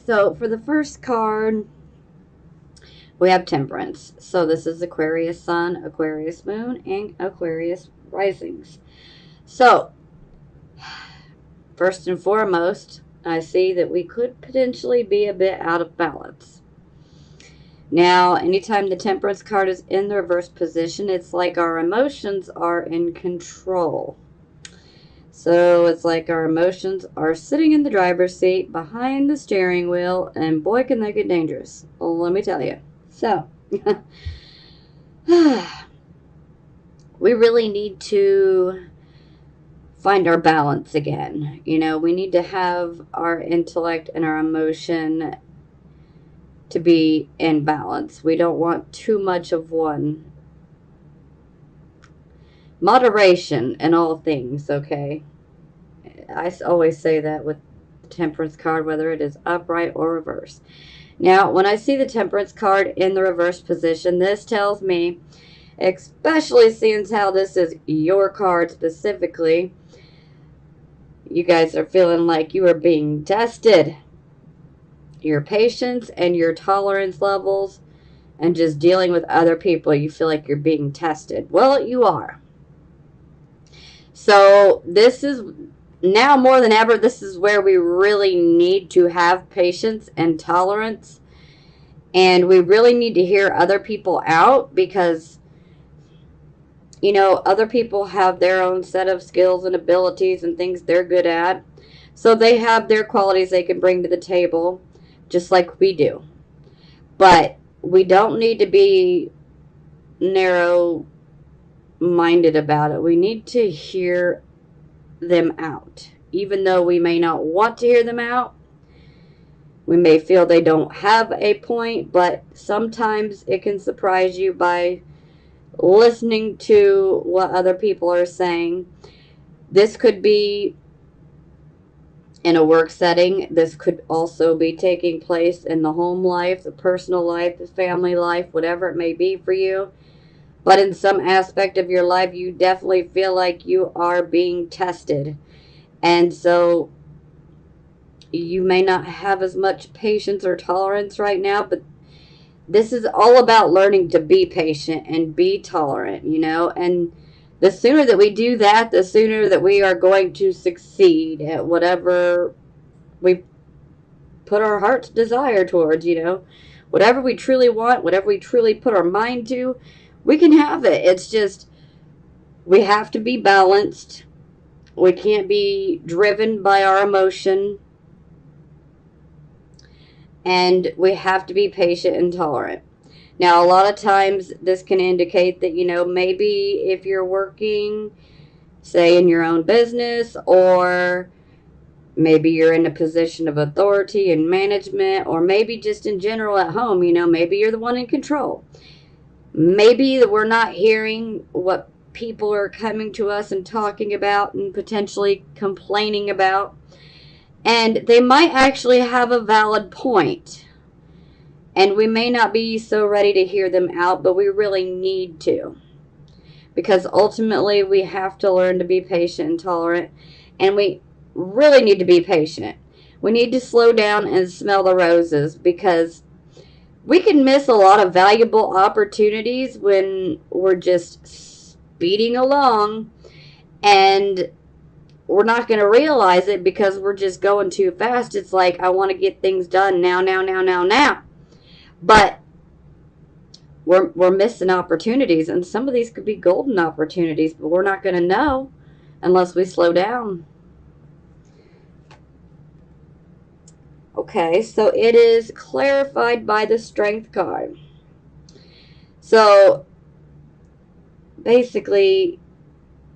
So for the first card, we have Temperance. So this is Aquarius Sun, Aquarius Moon, and Aquarius Risings. So, first and foremost, I see that we could potentially be a bit out of balance. Now, anytime the Temperance card is in the reverse position, it's like our emotions are in control. So it's like our emotions are sitting in the driver's seat behind the steering wheel, and boy, can they get dangerous. Well, let me tell you. So, we really need to find our balance again. You know, we need to have our intellect and our emotion to be in balance. We don't want too much of one. Moderation in all things, okay? I always say that with the Temperance card, whether it is upright or reverse. Now, when I see the Temperance card in the reverse position, this tells me, especially since how this is your card specifically, you guys are feeling like you are being tested. Your patience and your tolerance levels and just dealing with other people, you feel like you're being tested. Well, you are. So this is now more than ever, this is where we really need to have patience and tolerance. And we really need to hear other people out because, you know, other people have their own set of skills and abilities and things they're good at. So they have their qualities they can bring to the table, just like we do. But we don't need to be narrow minded about it. We need to hear them out. Even though we may not want to hear them out, we may feel they don't have a point, but sometimes it can surprise you by listening to what other people are saying. This could be in a work setting. This could also be taking place in the home life, the personal life, the family life, whatever it may be for you. But in some aspect of your life, you definitely feel like you are being tested. And so you may not have as much patience or tolerance right now, but this is all about learning to be patient and be tolerant, you know, and the sooner that we do that, the sooner that we are going to succeed at whatever we put our heart's desire towards, you know. Whatever we truly want, whatever we truly put our mind to, we can have it. It's just we have to be balanced. We can't be driven by our emotion. And we have to be patient and tolerant. Now, a lot of times this can indicate that, you know, maybe if you're working, say, in your own business, or maybe you're in a position of authority and management, or maybe just in general at home, you know, maybe you're the one in control. Maybe that we're not hearing what people are coming to us and talking about and potentially complaining about. And they might actually have a valid point. And we may not be so ready to hear them out, but we really need to. Because ultimately we have to learn to be patient and tolerant. And we really need to be patient. We need to slow down and smell the roses, because we can miss a lot of valuable opportunities when we're just speeding along, and we're not going to realize it because we're just going too fast. It's like, I want to get things done now, now, now, now, now. But we're missing opportunities, and some of these could be golden opportunities, but we're not going to know unless we slow down. Okay, so it is clarified by the Strength card. So basically,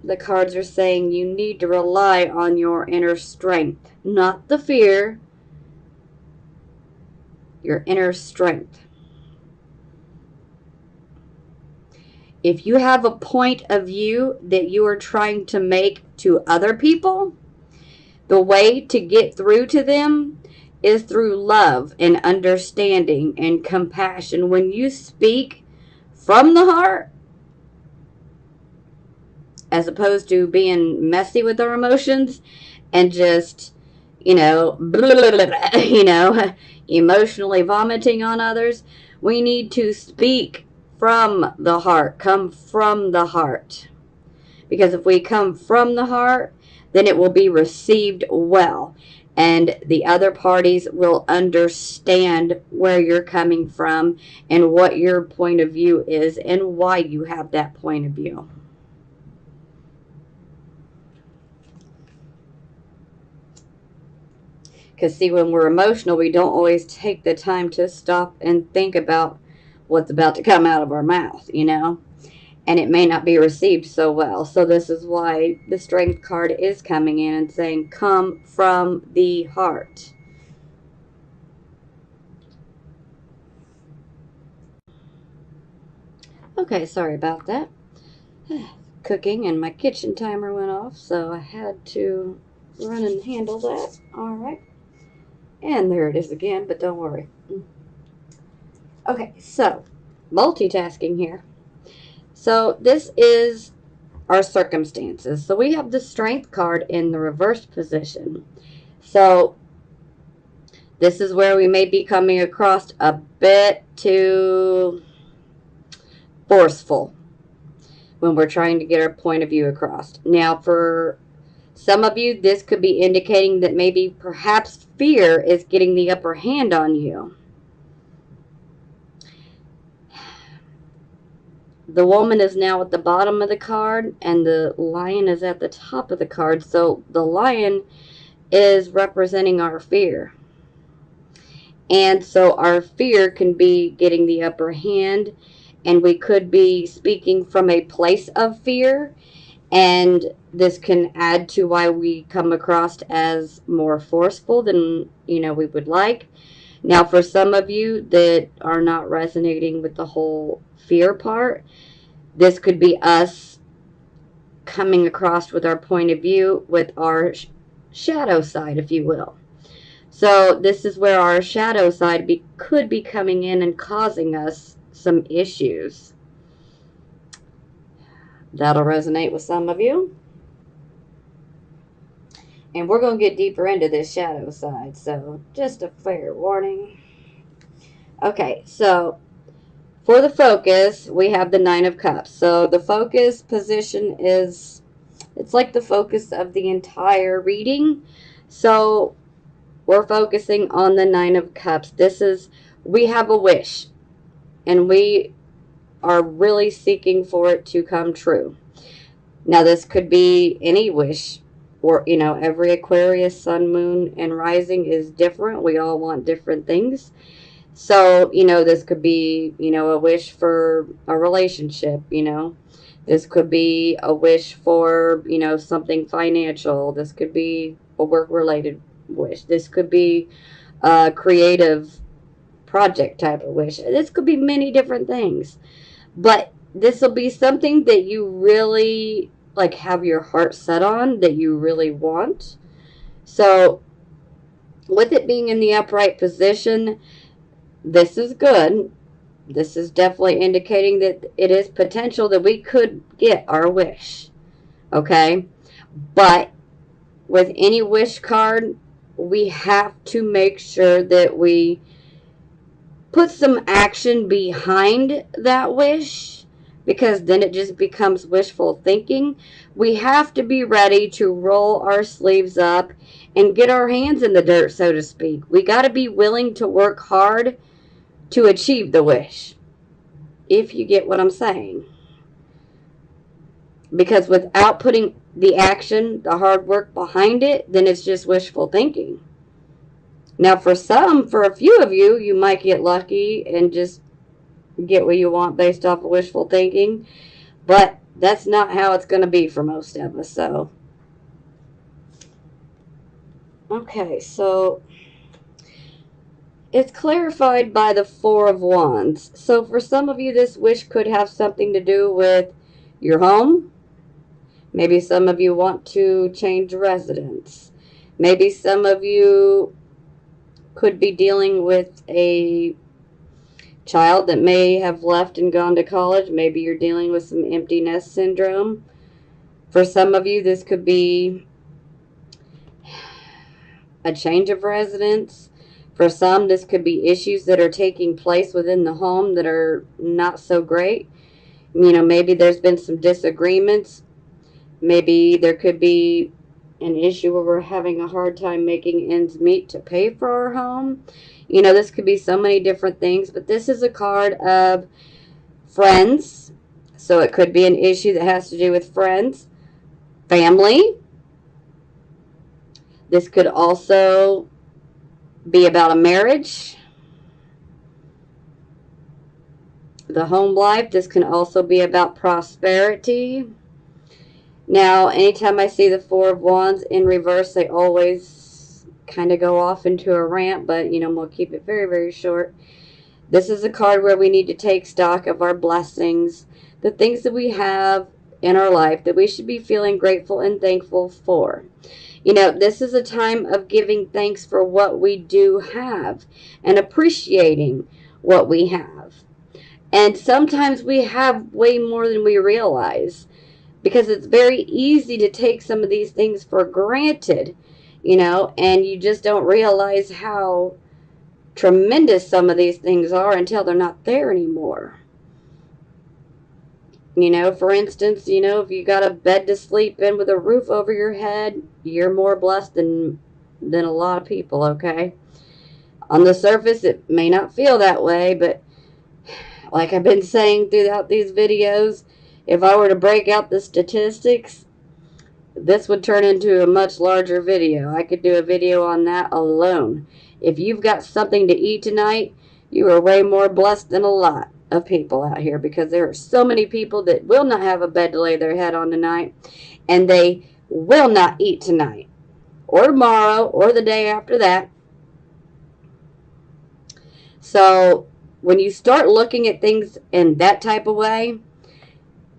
the cards are saying you need to rely on your inner strength, not the fear, your inner strength. If you have a point of view that you are trying to make to other people, the way to get through to them is through love and understanding and compassion. When you speak from the heart, as opposed to being messy with our emotions and just you know, blah, blah, blah, blah, you know, emotionally vomiting on others. We need to speak from the heart, come from the heart. Because if we come from the heart, then it will be received well. And the other parties will understand where you're coming from and what your point of view is and why you have that point of view. Because, see, when we're emotional, we don't always take the time to stop and think about what's about to come out of our mouth, you know? And it may not be received so well. So this is why the strength card is coming in and saying, come from the heart. Okay, sorry about that. Cooking and my kitchen timer went off, so I had to run and handle that. All right. And there it is again, but don't worry. Okay, so multitasking here. So this is our circumstances. So we have the strength card in the reversed position. So this is where we may be coming across a bit too forceful when we're trying to get our point of view across. Now, for some of you, this could be indicating that maybe perhaps fear is getting the upper hand on you. The woman is now at the bottom of the card, and the lion is at the top of the card. So the lion is representing our fear. And so our fear can be getting the upper hand, and we could be speaking from a place of fear. And this can add to why we come across as more forceful than, we would like. Now, for some of you that are not resonating with the whole fear part, this could be us coming across with our point of view with our shadow side, if you will. So this is where our shadow side could be coming in and causing us some issues. That'll resonate with some of you. And we're going to get deeper into this shadow side, so just a fair warning. Okay, so for the focus, we have the Nine of Cups. So the focus position it's like the focus of the entire reading. So we're focusing on the Nine of Cups. We have a wish, and we are really seeking for it to come true. Now, this could be any wish, or, every Aquarius, sun, moon, and rising is different. We all want different things. So, this could be, a wish for a relationship, This could be a wish for, something financial. This could be a work-related wish. This could be a creative project type of wish. This could be many different things. But this will be something that you really have your heart set on, that you really want. So with it being in the upright position, this is good. This is definitely indicating that it is potential that we could get our wish. Okay? But with any wish card, we have to make sure that we put some action behind that wish, because then it just becomes wishful thinking. We have to be ready to roll our sleeves up and get our hands in the dirt, so to speak. We got to be willing to work hard to achieve the wish, if you get what I'm saying. Because without putting the action, the hard work behind it, then it's just wishful thinking. Now, for a few of you, you might get lucky and just get what you want based off of wishful thinking. But that's not how it's going to be for most of us. So, okay, so it's clarified by the Four of Wands. So for some of you, this wish could have something to do with your home. Maybe some of you want to change residence. Maybe some of you could be dealing with a child that may have left and gone to college. Maybe you're dealing with some empty nest syndrome. For some of you, this could be a change of residence. For some, this could be issues that are taking place within the home that are not so great. You know, maybe there's been some disagreements. Maybe there could be an issue where we're having a hard time making ends meet to pay for our home. You know, this could be so many different things, but this is a card of friends. So it could be an issue that has to do with friends, family. This could also be about a marriage, the home life. This can also be about prosperity. Now, anytime I see the Four of Wands in reverse, they always kind of go off into a rant, but, you know, we'll keep it very, very short. This is a card where we need to take stock of our blessings, the things that we have in our life that we should be feeling grateful and thankful for. You know, this is a time of giving thanks for what we do have and appreciating what we have. And sometimes we have way more than we realize, because it's very easy to take some of these things for granted, you know, and you just don't realize how tremendous some of these things are until they're not there anymore. You know, for instance, you know, if you got a bed to sleep in with a roof over your head, you're more blessed than a lot of people, okay? On the surface, it may not feel that way, but like I've been saying throughout these videos, if I were to break out the statistics, this would turn into a much larger video. I could do a video on that alone. If you've got something to eat tonight, you are way more blessed than a lot of people out here, because there are so many people that will not have a bed to lay their head on tonight, and they will not eat tonight or tomorrow or the day after that. So when you start looking at things in that type of way,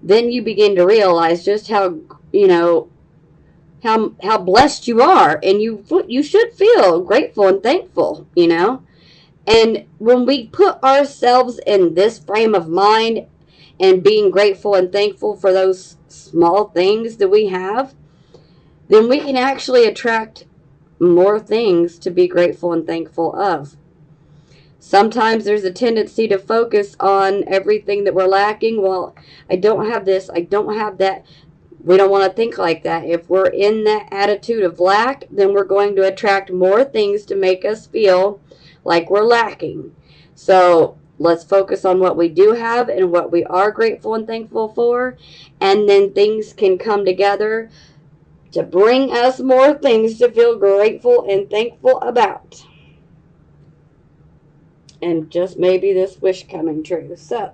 then you begin to realize just how, you know, how blessed you are, and you should feel grateful and thankful, you know. And when we put ourselves in this frame of mind and being grateful and thankful for those small things that we have, then we can actually attract more things to be grateful and thankful of. Sometimes there's a tendency to focus on everything that we're lacking. Well, I don't have this, I don't have that. We don't want to think like that. If we're in that attitude of lack, then we're going to attract more things to make us feel like we're lacking. So let's focus on what we do have and what we are grateful and thankful for, and then things can come together to bring us more things to feel grateful and thankful about. And just maybe this wish coming true. So,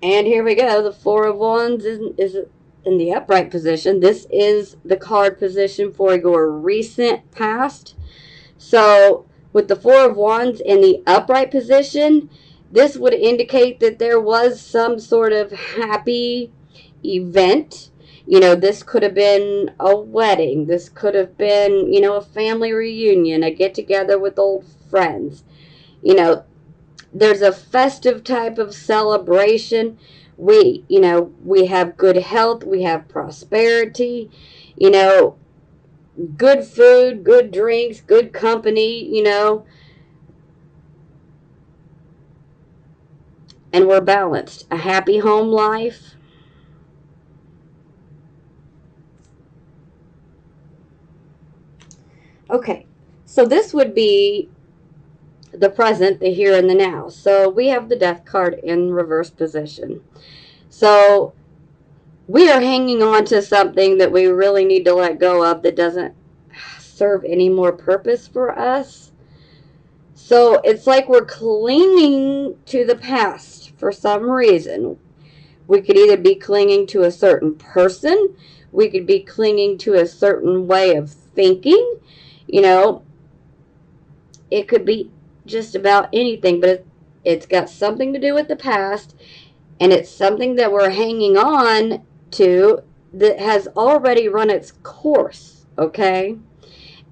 and here we go. The Four of Wands is in the upright position. This is the card position for your recent past. So with the Four of Wands in the upright position, this would indicate that there was some sort of happy event. You know, this could have been a wedding. This could have been, you know, a family reunion, a get-together with old friends. You know, there's a festive type of celebration. We have good health. We have prosperity. You know, good food, good drinks, good company, you know. And we're balanced. A happy home life. Okay, so this would be the present, the here and the now. So we have the Death card in reverse position. So we are hanging on to something that we really need to let go of that doesn't serve any more purpose for us. So it's like we're clinging to the past for some reason. We could either be clinging to a certain person. We could be clinging to a certain way of thinking. You know, it could be just about anything, but it's got something to do with the past, and it's something that we're hanging on to that has already run its course, okay?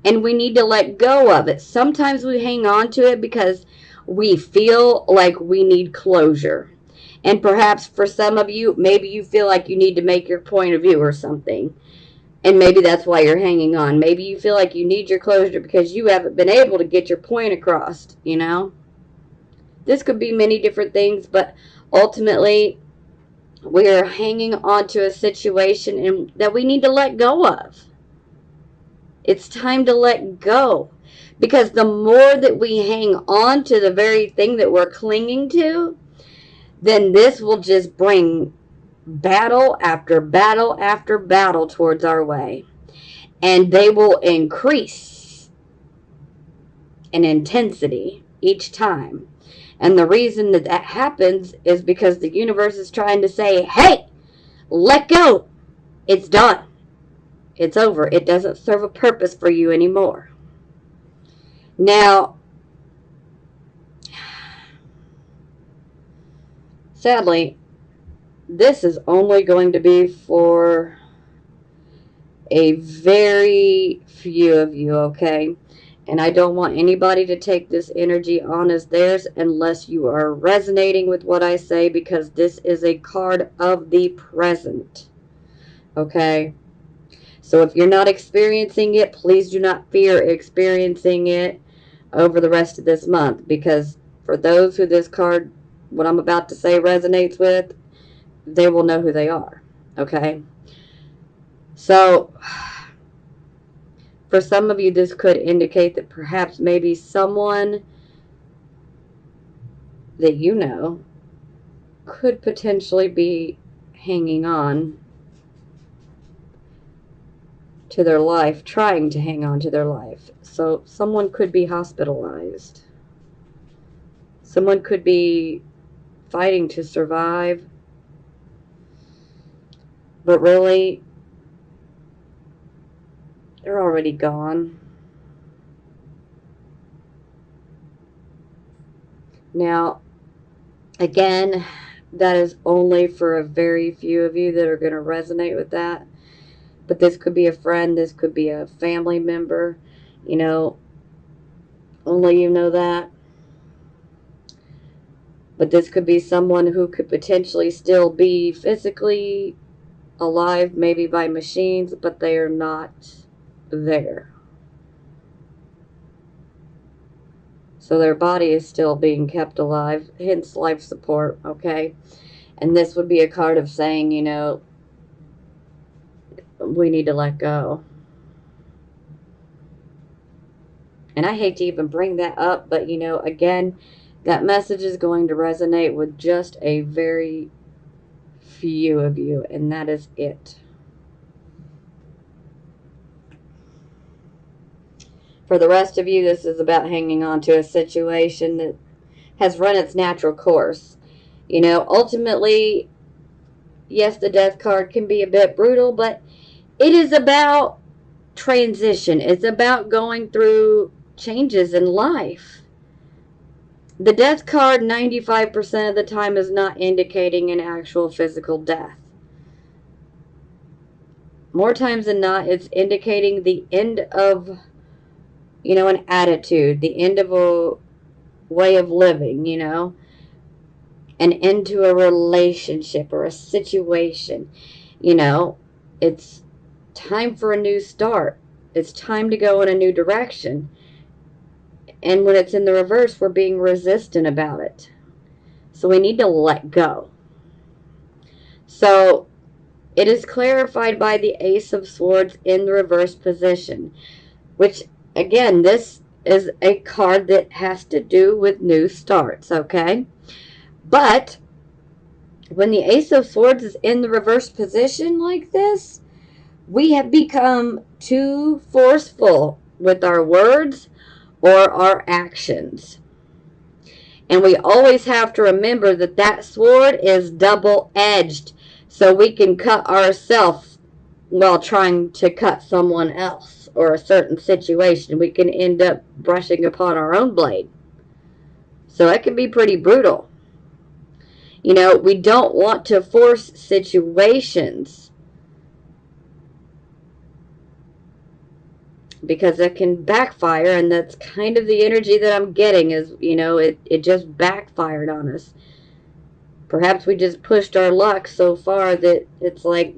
And we need to let go of it. Sometimes we hang on to it because we feel like we need closure. And perhaps for some of you, maybe you feel like you need to make your point of view or something. And maybe that's why you're hanging on. Maybe you feel like you need your closure because you haven't been able to get your point across, you know? This could be many different things, but ultimately, we are hanging on to a situation that we need to let go of. It's time to let go. Because the more that we hang on to the very thing that we're clinging to, then this will just bring battle after battle after battle towards our way. And they will increase in intensity each time. And the reason that that happens is because the universe is trying to say, hey, let go. It's done. It's over. It doesn't serve a purpose for you anymore. Now, sadly, this is only going to be for a very few of you, okay? And I don't want anybody to take this energy on as theirs unless you are resonating with what I say, because this is a card of the present, okay? So if you're not experiencing it, please do not fear experiencing it over the rest of this month, because for those who this card, what I'm about to say, resonates with, they will know who they are, okay? So for some of you, this could indicate that perhaps maybe someone that you know could potentially be hanging on to their life, trying to hang on to their life. So someone could be hospitalized. Someone could be fighting to survive. But really, they're already gone. Now, again, that is only for a very few of you that are going to resonate with that. But this could be a friend, this could be a family member, you know, only you know that. But this could be someone who could potentially still be physically alive, maybe by machines, but they are not there. So their body is still being kept alive, hence life support, okay? And this would be a card of saying, you know, we need to let go. And I hate to even bring that up, but, you know, again, that message is going to resonate with just a very few of you, and that is it. For the rest of you, this is about hanging on to a situation that has run its natural course. You know, ultimately, yes, the death card can be a bit brutal, but it is about transition. It's about going through changes in life. The death card 95% of the time is not indicating an actual physical death. More times than not, it's indicating the end of, you know, an attitude, the end of a way of living, you know, an end to a relationship or a situation. You know, it's time for a new start. It's time to go in a new direction. And when it's in the reverse, we're being resistant about it. So we need to let go. So it is clarified by the Ace of Swords in the reverse position, which, again, this is a card that has to do with new starts, okay? But when the Ace of Swords is in the reverse position like this, we have become too forceful with our words or our actions. And we always have to remember that that sword is double-edged, so we can cut ourselves while trying to cut someone else or a certain situation. We can end up brushing upon our own blade. So it can be pretty brutal. You know, we don't want to force situations, because it can backfire, and that's kind of the energy that I'm getting is, you know, it just backfired on us. Perhaps we just pushed our luck so far that it's like,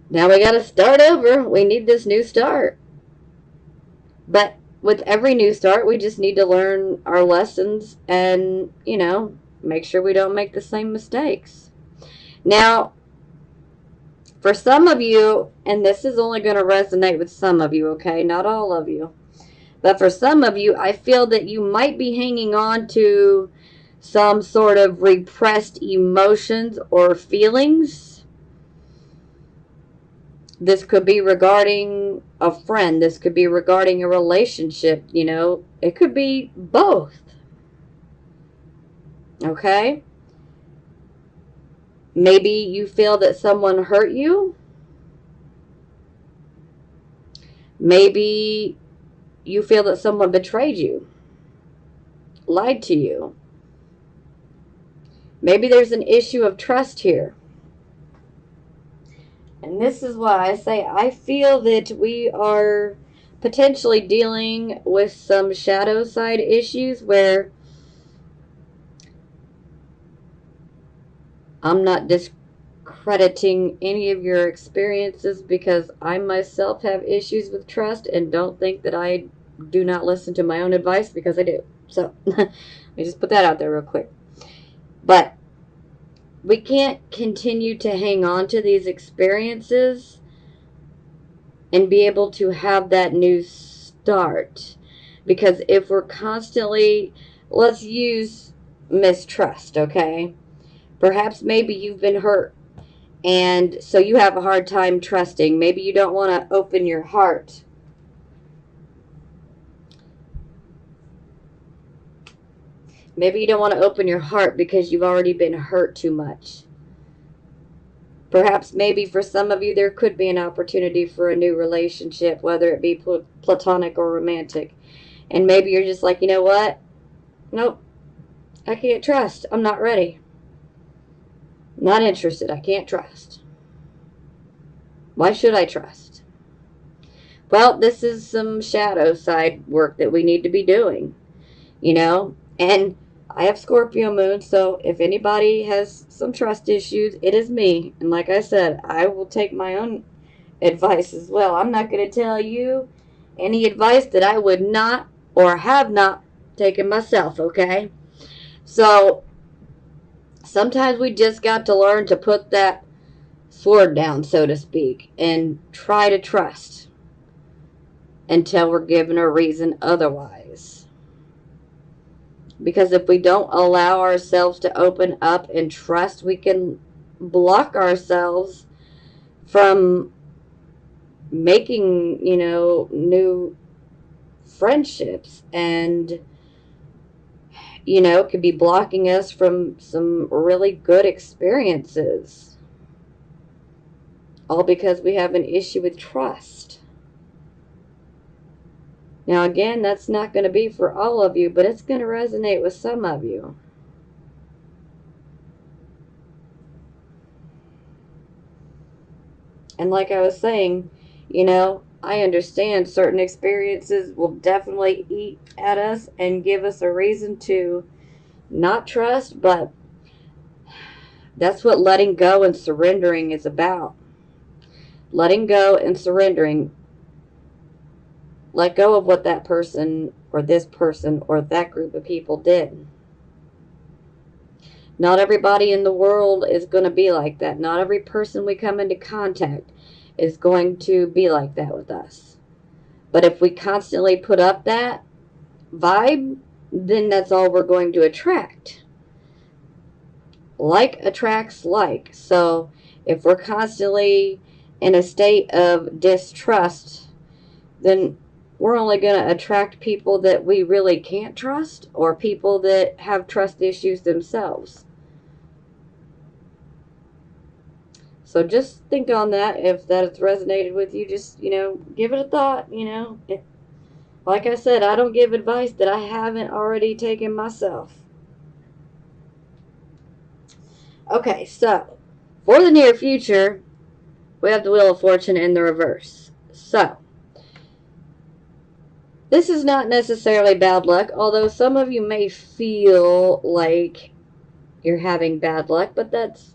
Now we got to start over. We need this new start. But with every new start, we just need to learn our lessons and, make sure we don't make the same mistakes. Now, for some of you, and this is only going to resonate with some of you, okay? Not all of you. But for some of you, I feel that you might be hanging on to some sort of repressed emotions or feelings. This could be regarding a friend. This could be regarding a relationship, It could be both. Okay? Maybe you feel that someone hurt you. Maybe you feel that someone betrayed you, lied to you. Maybe there's an issue of trust here. And this is why I say I feel that we are potentially dealing with some shadow side issues where I'm not discrediting any of your experiences, because I myself have issues with trust and don't think that I do not listen to my own advice, because I do. So let me just put that out there real quick. But we can't continue to hang on to these experiences and be able to have that new start. Because if we're constantly, let's use mistrust, okay? Perhaps maybe you've been hurt, and so you have a hard time trusting. Maybe you don't want to open your heart. Maybe you don't want to open your heart because you've already been hurt too much. Perhaps maybe for some of you there could be an opportunity for a new relationship, whether it be platonic or romantic. And maybe you're just like, you know what? Nope. I can't trust. I'm not ready. Not interested. I can't trust. Why should I trust? Well, this is some shadow side work that we need to be doing, And I have Scorpio moon, so if anybody has some trust issues, it is me. And like I said, I will take my own advice as well. I'm not going to tell you any advice that I would not or have not taken myself, okay? So sometimes we just got to learn to put that sword down, so to speak, and try to trust until we're given a reason otherwise. Because if we don't allow ourselves to open up and trust, we can block ourselves from making, new friendships. And, it could be blocking us from some really good experiences. All because we have an issue with trust. Now, again, that's not going to be for all of you, but it's going to resonate with some of you. And like I was saying, I understand certain experiences will definitely eat at us and give us a reason to not trust, but that's what letting go and surrendering is about. Letting go and surrendering. Let go of what that person or this person or that group of people did. Not everybody in the world is going to be like that. Not every person we come into contact is going to be like that with us. But if we constantly put up that vibe, then that's all we're going to attract. Like attracts like. So if we're constantly in a state of distrust, then we're only going to attract people that we really can't trust, or people that have trust issues themselves. So just think on that. If that has resonated with you, just, give it a thought, Like I said, I don't give advice that I haven't already taken myself. Okay, so for the near future, we have the Wheel of Fortune in the reverse. So this is not necessarily bad luck, although some of you may feel like you're having bad luck, but that's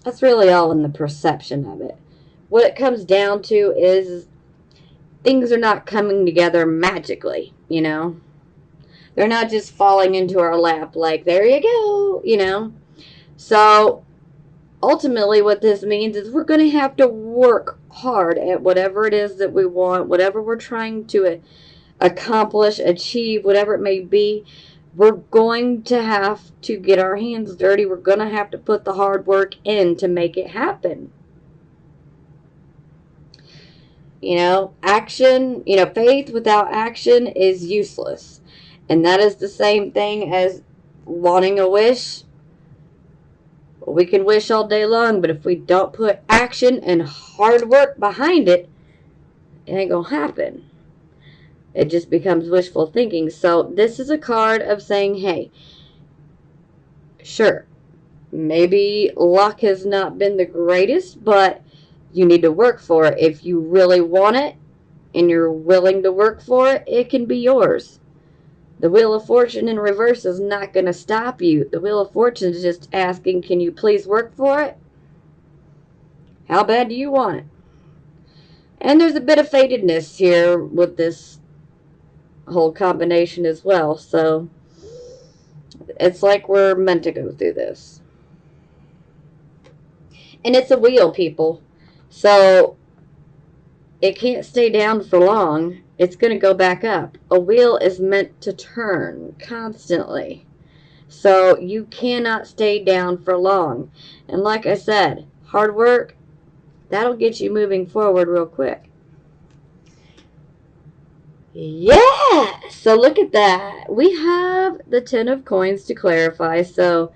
That's really all in the perception of it. What it comes down to is things are not coming together magically, you know? They're not just falling into our lap like, there you go, you know? So ultimately, what this means is we're going to have to work hard at whatever it is that we want, whatever we're trying to accomplish, achieve, whatever it may be. We're going to have to get our hands dirty. We're going to have to put the hard work in to make it happen. You know, action, you know, faith without action is useless. And that is the same thing as wanting a wish. We can wish all day long, but if we don't put action and hard work behind it, it ain't gonna happen. It just becomes wishful thinking. So this is a card of saying, hey, sure, maybe luck has not been the greatest, but you need to work for it. If you really want it and you're willing to work for it, it can be yours. The Wheel of Fortune in reverse is not going to stop you. The Wheel of Fortune is just asking, can you please work for it? How bad do you want it? And there's a bit of fatedness here with this whole combination as well. So it's like we're meant to go through this. And it's a wheel, people. So it can't stay down for long. It's going to go back up. A wheel is meant to turn constantly. So you cannot stay down for long. And like I said, hard work, that'll get you moving forward real quick. Yeah! So look at that. We have the 10 of coins to clarify. So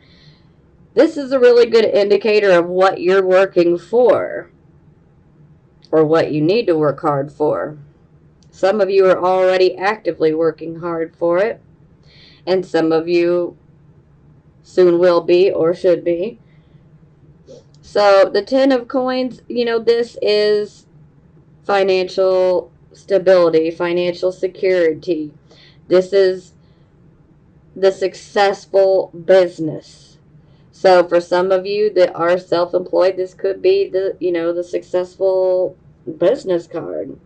this is a really good indicator of what you're working for, or what you need to work hard for. Some of you are already actively working hard for it, and some of you soon will be or should be. So the 10 of coins, you know, this is financial stability, financial security. This is the successful business. So for some of you that are self-employed, this could be the, you know, the successful business card.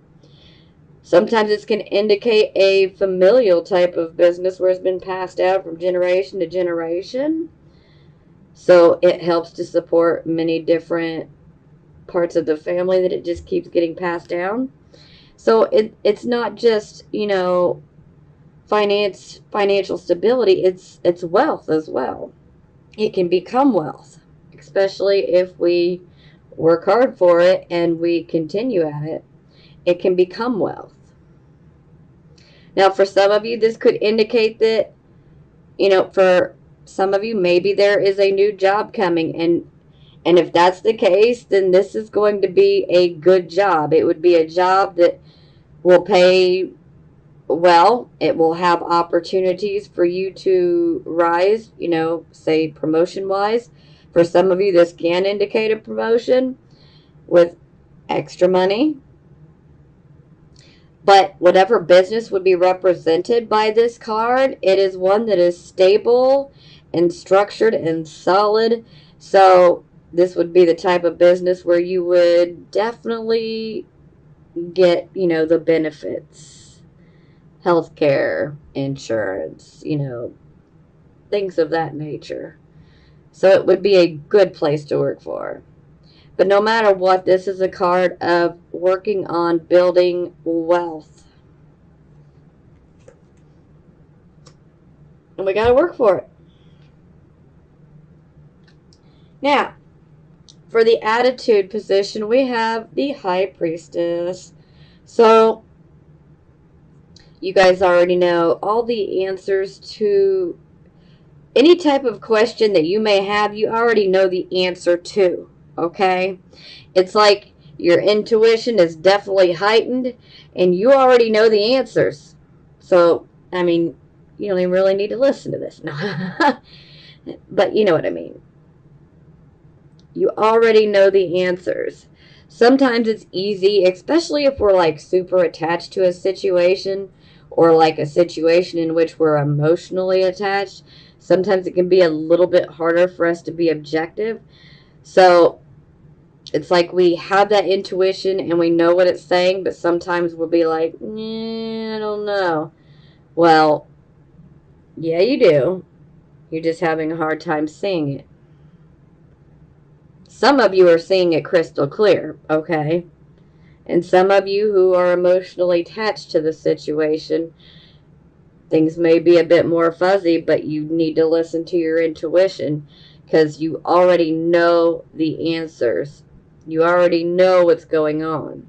Sometimes this can indicate a familial type of business where it's been passed out from generation to generation. So it helps to support many different parts of the family that it just keeps getting passed down. So it's not just, you know, financial stability, it's wealth as well. It can become wealth, especially if we work hard for it and we continue at it. It can become wealth. Now, for some of you, this could indicate that, you know, for some of you, maybe there is a new job coming. And if that's the case, then this is going to be a good job. It would be a job that will pay well. It will have opportunities for you to rise, you know, say promotion-wise. For some of you, this can indicate a promotion with extra money. But whatever business would be represented by this card, it is one that is stable and structured and solid. So this would be the type of business where you would definitely get, you know, the benefits, healthcare, insurance, you know, things of that nature. So it would be a good place to work for. But no matter what, this is a card of working on building wealth. And we got to work for it. Now, for the attitude position, we have the High Priestess. So, you guys already know all the answers to any type of question that you may have, you already know the answer to. Okay? It's like your intuition is definitely heightened and you already know the answers. So, I mean, you don't even really need to listen to this. But you know what I mean. You already know the answers. Sometimes it's easy, especially if we're like super attached to a situation or like a situation in which we're emotionally attached. Sometimes it can be a little bit harder for us to be objective. So it's like we have that intuition and we know what it's saying, but sometimes we'll be like, I don't know. Well, yeah, you do. You're just having a hard time seeing it. Some of you are seeing it crystal clear, okay? And some of you who are emotionally attached to the situation, things may be a bit more fuzzy, but you need to listen to your intuition because you already know the answers. You already know what's going on.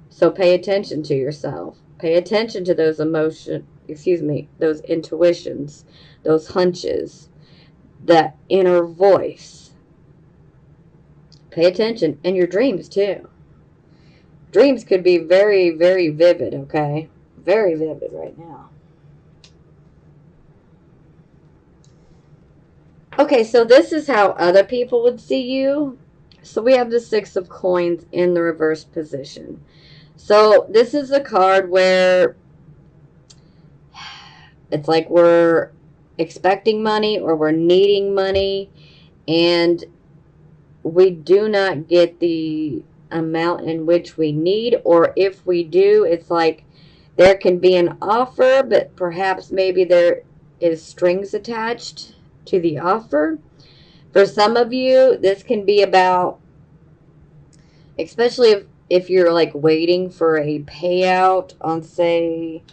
So pay attention to yourself. Pay attention to those those intuitions, those hunches, that inner voice. Pay attention. And your dreams too. Dreams could be very, very vivid, okay? Very vivid right now. Okay, so this is how other people would see you. So we have the Six of Coins in the reverse position. So this is a card where it's like we're expecting money or we're needing money, and we do not get the amount in which we need, or if we do, it's like there can be an offer, but perhaps maybe there is strings attached to the offer. For some of you, this can be about, especially if you're like waiting for a payout on, say,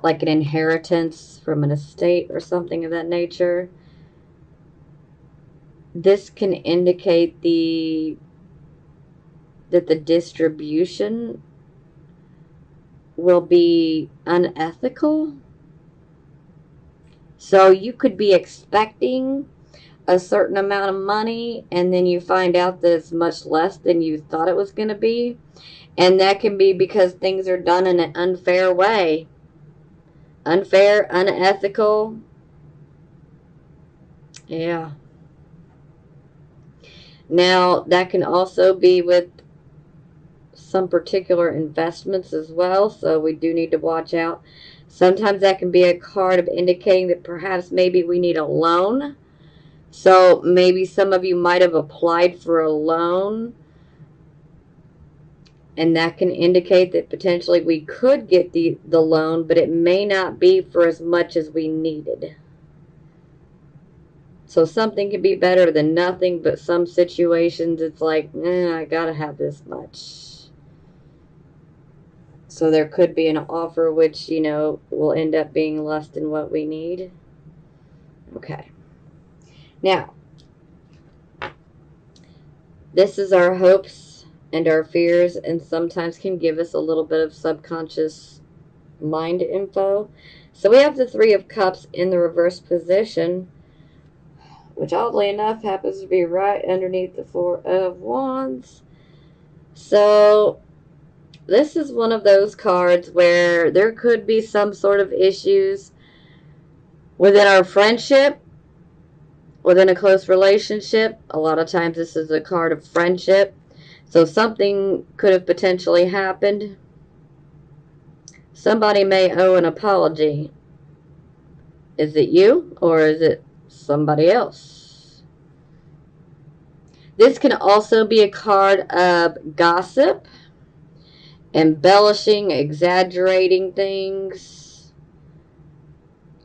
like an inheritance from an estate or something of that nature. This can indicate that the distribution will be unethical. So you could be expecting a certain amount of money, and then you find out that it's much less than you thought it was going to be. And that can be because things are done in an unfair way. Unfair, unethical. Yeah. Now, that can also be with some particular investments as well, so we do need to watch out. Sometimes that can be a card of indicating that perhaps maybe we need a loan. So maybe some of you might have applied for a loan, and that can indicate that potentially we could get the loan, but it may not be for as much as we needed. So something could be better than nothing, but some situations it's like, I gotta have this much. So there could be an offer which, will end up being less than what we need. Okay. Now, this is our hopes and our fears, and sometimes can give us a little bit of subconscious mind info. So we have the Three of Cups in the reverse position, which oddly enough happens to be right underneath the Four of Wands. So this is one of those cards where there could be some sort of issues within our friendship, within a close relationship. A lot of times this is a card of friendship. So something could have potentially happened. Somebody may owe an apology. Is it you or is it somebody else? This can also be a card of gossip, embellishing, exaggerating things.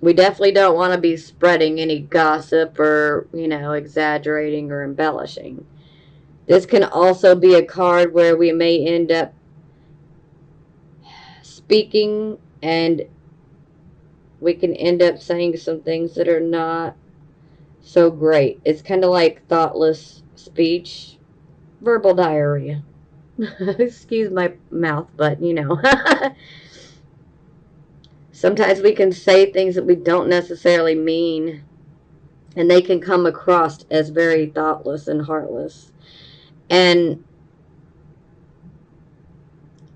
We definitely don't want to be spreading any gossip or, exaggerating or embellishing. This can also be a card where we may end up speaking and we can end up saying some things that are not so great. It's kind of like thoughtless speech, verbal diarrhea. Excuse my mouth, but sometimes we can say things that we don't necessarily mean, and they can come across as very thoughtless and heartless. And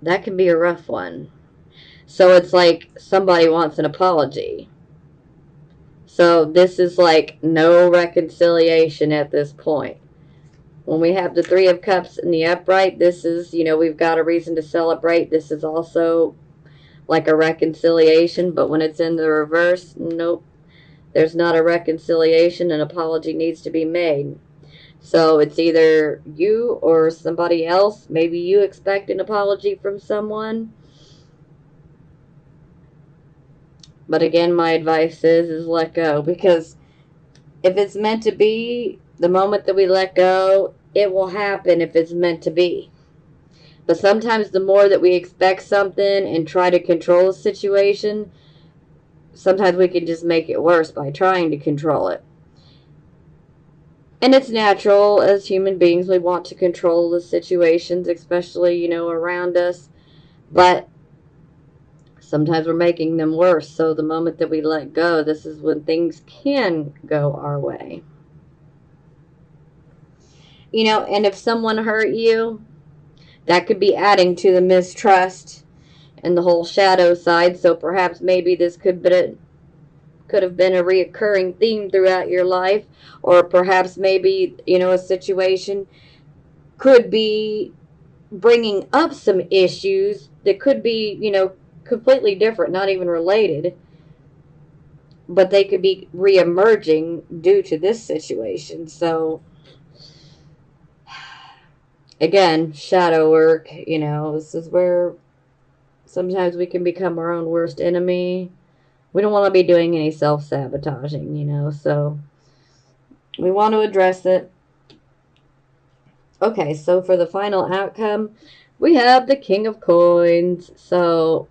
that can be a rough one. So it's like somebody wants an apology. So this is like no reconciliation at this point. When we have the Three of Cups in the upright, this is, we've got a reason to celebrate. This is also like a reconciliation, but when it's in the reverse, nope. there's not a reconciliation, an apology needs to be made. So it's either you or somebody else. Maybe you expect an apology from someone. But again, my advice is let go, because if it's meant to be, the moment that we let go, it will happen if it's meant to be. But sometimes the more that we expect something and try to control a situation, sometimes we can just make it worse by trying to control it. And it's natural as human beings, we want to control the situations, especially, around us. But sometimes we're making them worse. So the moment that we let go, this is when things can go our way. And if someone hurt you, that could be adding to the mistrust and the whole shadow side. So perhaps maybe this could have been a reoccurring theme throughout your life, or perhaps maybe a situation could be bringing up some issues that could be completely different, not even related, but they could be re-emerging due to this situation. So again, shadow work, this is where sometimes we can become our own worst enemy. We don't want to be doing any self-sabotaging, so we want to address it. Okay, so for the final outcome, we have the King of Coins. So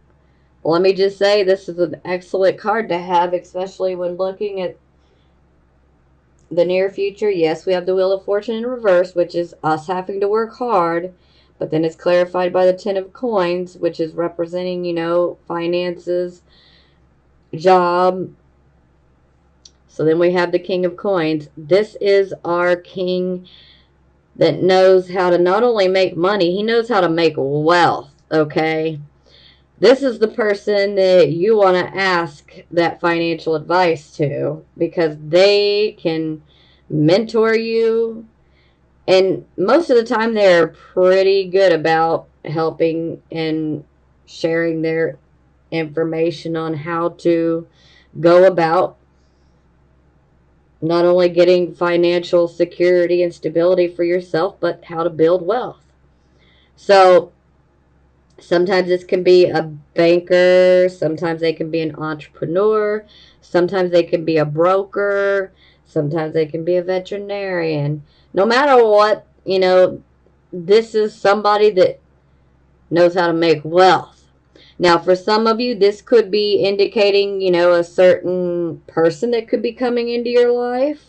let me just say, this is an excellent card to have, especially when looking at the near future. Yes, we have the Wheel of Fortune in reverse, which is us having to work hard, but then it's clarified by the Ten of Coins, which is representing, finances, job. So then we have the King of Coins. This is our king that knows how to not only make money, he knows how to make wealth, okay? This is the person that you want to ask that financial advice to, because they can mentor you, and most of the time they're pretty good about helping and sharing their information on how to go about not only getting financial security and stability for yourself, but how to build wealth. So sometimes this can be a banker, sometimes they can be an entrepreneur, sometimes they can be a broker, sometimes they can be a veterinarian. No matter what, this is somebody that knows how to make wealth. Now, for some of you, this could be indicating, a certain person that could be coming into your life,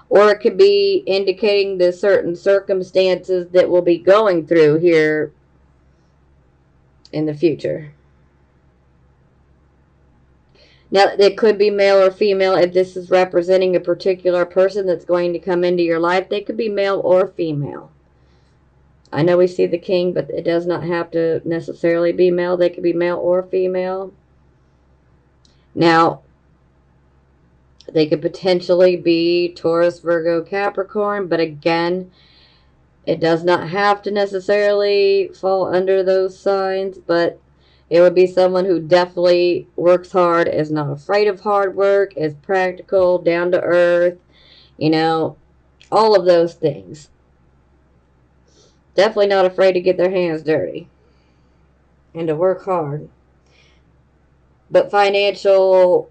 or it could be indicating the certain circumstances that we'll be going through here in the future. Now, it could be male or female. If this is representing a particular person that's going to come into your life, they could be male or female. I know we see the king, but it does not have to necessarily be male. They could be male or female. Now, they could potentially be Taurus, Virgo, Capricorn, but again, it does not have to necessarily fall under those signs, but it would be someone who definitely works hard, is not afraid of hard work, is practical, down to earth, all of those things. Definitely not afraid to get their hands dirty and to work hard. But financial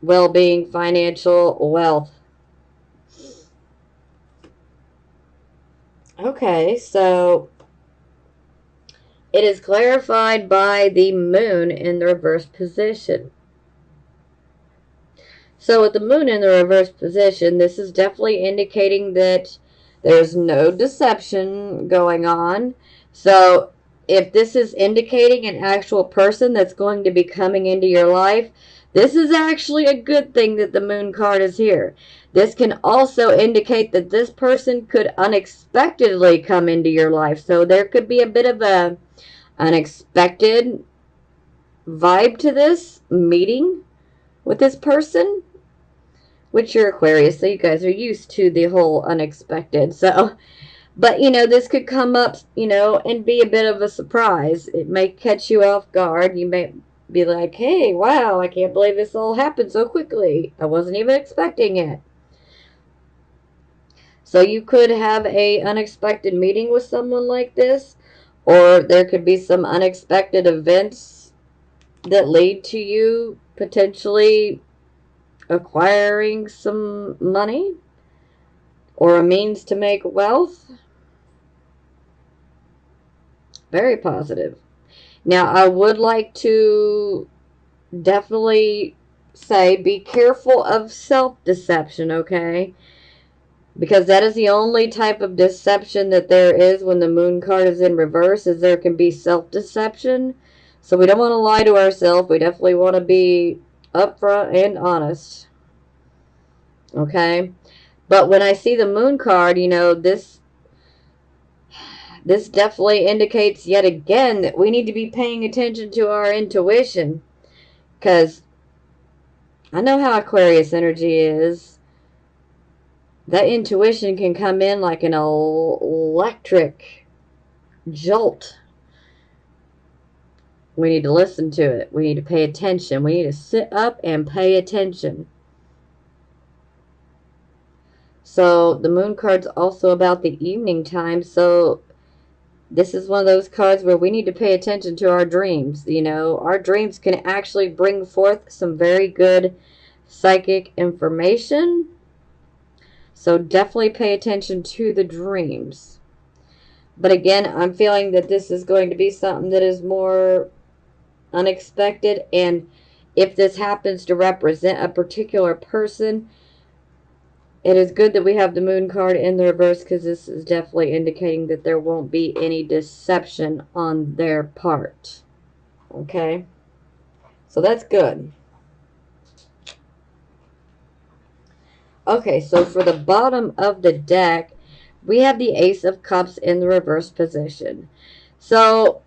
well-being, financial wealth. Okay, so it is clarified by the moon in the reverse position. So with the moon in the reverse position, this is definitely indicating that there's no deception going on. So if this is indicating an actual person that's going to be coming into your life, this is actually a good thing that the moon card is here. This can also indicate that this person could unexpectedly come into your life. So there could be a bit of a unexpected vibe to this meeting with this person, which you're Aquarius, so you guys are used to the whole unexpected. So, but this could come up, and be a bit of a surprise. It may catch you off guard. You may be like, hey, wow, I can't believe this all happened so quickly. I wasn't even expecting it. So you could have a unexpected meeting with someone like this, or there could be some unexpected events that lead to you potentially acquiring some money or a means to make wealth. Very positive. Now, I would like to definitely say be careful of self-deception, okay? Because that is the only type of deception that there is when the moon card is in reverse, is there can be self-deception. So we don't want to lie to ourselves. We definitely want to be upfront and honest. Okay? But when I see the moon card, you know, this definitely indicates yet again that we need to be paying attention to our intuition. Because I know how Aquarius energy is. That intuition can come in like an electric jolt. We need to listen to it. We need to pay attention. We need to sit up and pay attention. So the moon card's also about the evening time. So this is one of those cards where we need to pay attention to our dreams. You know, our dreams can actually bring forth some very good psychic information. So definitely pay attention to the dreams. But again, I'm feeling that this is going to be something that is more unexpected. And if this happens to represent a particular person, it is good that we have the moon card in the reverse, because this is definitely indicating that there won't be any deception on their part. Okay? So that's good. Okay, so for the bottom of the deck, we have the Ace of Cups in the reverse position. So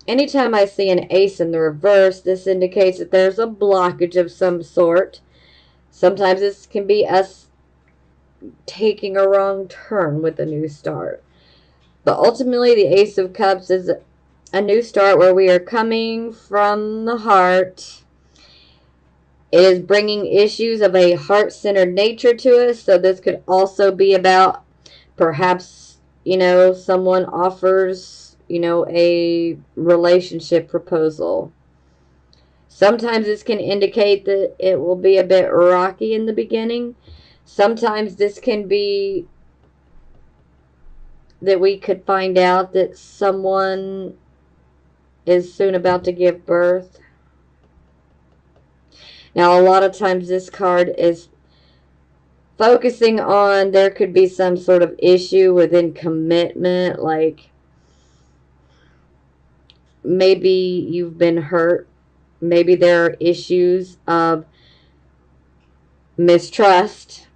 anytime I see an ace in the reverse, this indicates that there's a blockage of some sort. Sometimes this can be us taking a wrong turn with a new start. But ultimately, the Ace of Cups is a new start where we are coming from the heart. It is bringing issues of a heart-centered nature to us. So this could also be about perhaps, you know, someone offers, you know, a relationship proposal. Sometimes this can indicate that it will be a bit rocky in the beginning. Sometimes this can be that we could find out that someone is soon about to give birth. Now, a lot of times this card is focusing on there could be some sort of issue within commitment, like maybe you've been hurt. Maybe there are issues of mistrust,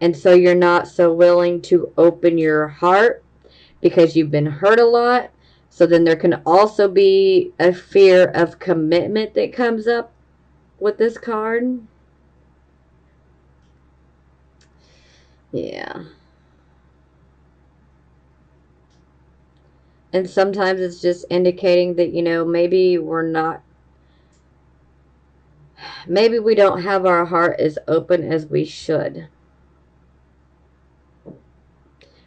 and so you're not so willing to open your heart because you've been hurt a lot. So then there can also be a fear of commitment that comes up with this card. Yeah. And sometimes it's just indicating that, you know, maybe we don't have our heart as open as we should.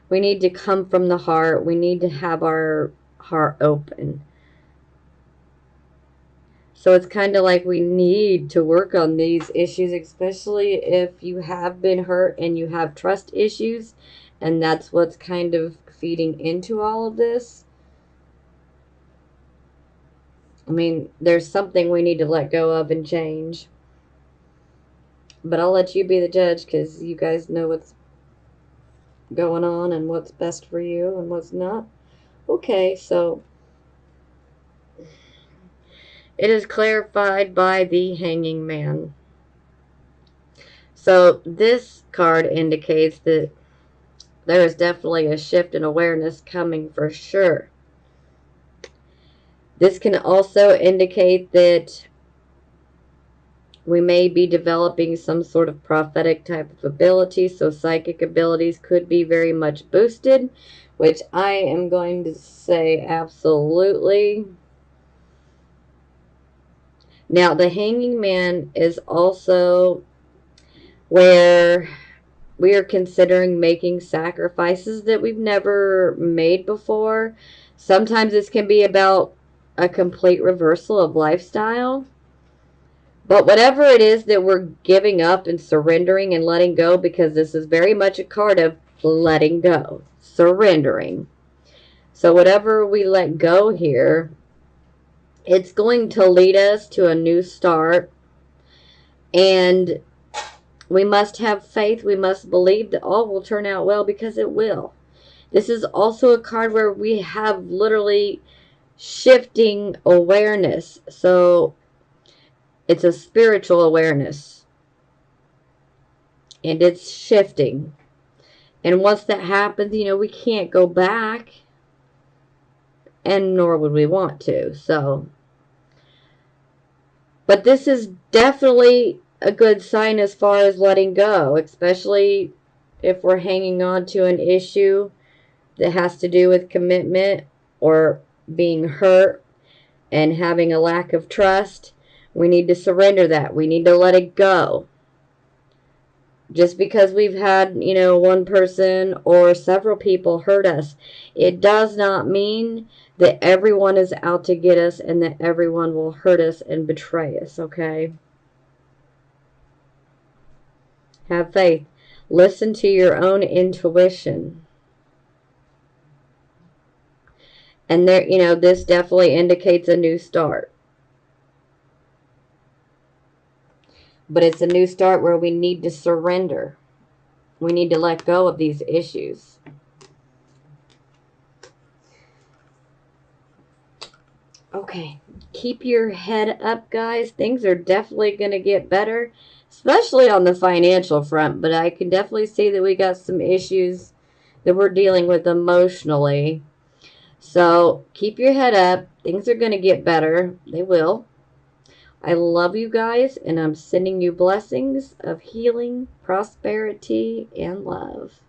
We need to come from the heart. We need to have our heart open. So it's kind of like we need to work on these issues, especially if you have been hurt and you have trust issues, and that's what's kind of feeding into all of this. I mean, there's something we need to let go of and change. But I'll let you be the judge, because you guys know what's going on and what's best for you and what's not. Okay, so it is clarified by the Hanging Man. So this card indicates that there is definitely a shift in awareness coming for sure. This can also indicate that we may be developing some sort of prophetic type of ability. So psychic abilities could be very much boosted, which I am going to say absolutely. Now, the Hanging Man is also where we are considering making sacrifices that we've never made before. Sometimes this can be about a complete reversal of lifestyle. But whatever it is that we're giving up and surrendering and letting go, because this is very much a card of letting go, surrendering. So whatever we let go here, it's going to lead us to a new start. And we must have faith. We must believe that all will turn out well, because it will. This is also a card where we have literally shifting awareness. So it's a spiritual awareness. And it's shifting. And once that happens, we can't go back. And nor would we want to. So, but this is definitely a good sign as far as letting go, especially if we're hanging on to an issue that has to do with commitment or being hurt and having a lack of trust. We need to surrender that. We need to let it go. Just because we've had, one person or several people hurt us, it does not mean that everyone is out to get us and that everyone will hurt us and betray us, okay? Have faith. Listen to your own intuition. And there, this definitely indicates a new start. But it's a new start where we need to surrender. We need to let go of these issues. Okay, keep your head up, guys. Things are definitely going to get better, especially on the financial front. But I can definitely see that we got some issues that we're dealing with emotionally. So keep your head up. Things are going to get better. They will. I love you guys, and I'm sending you blessings of healing, prosperity, and love.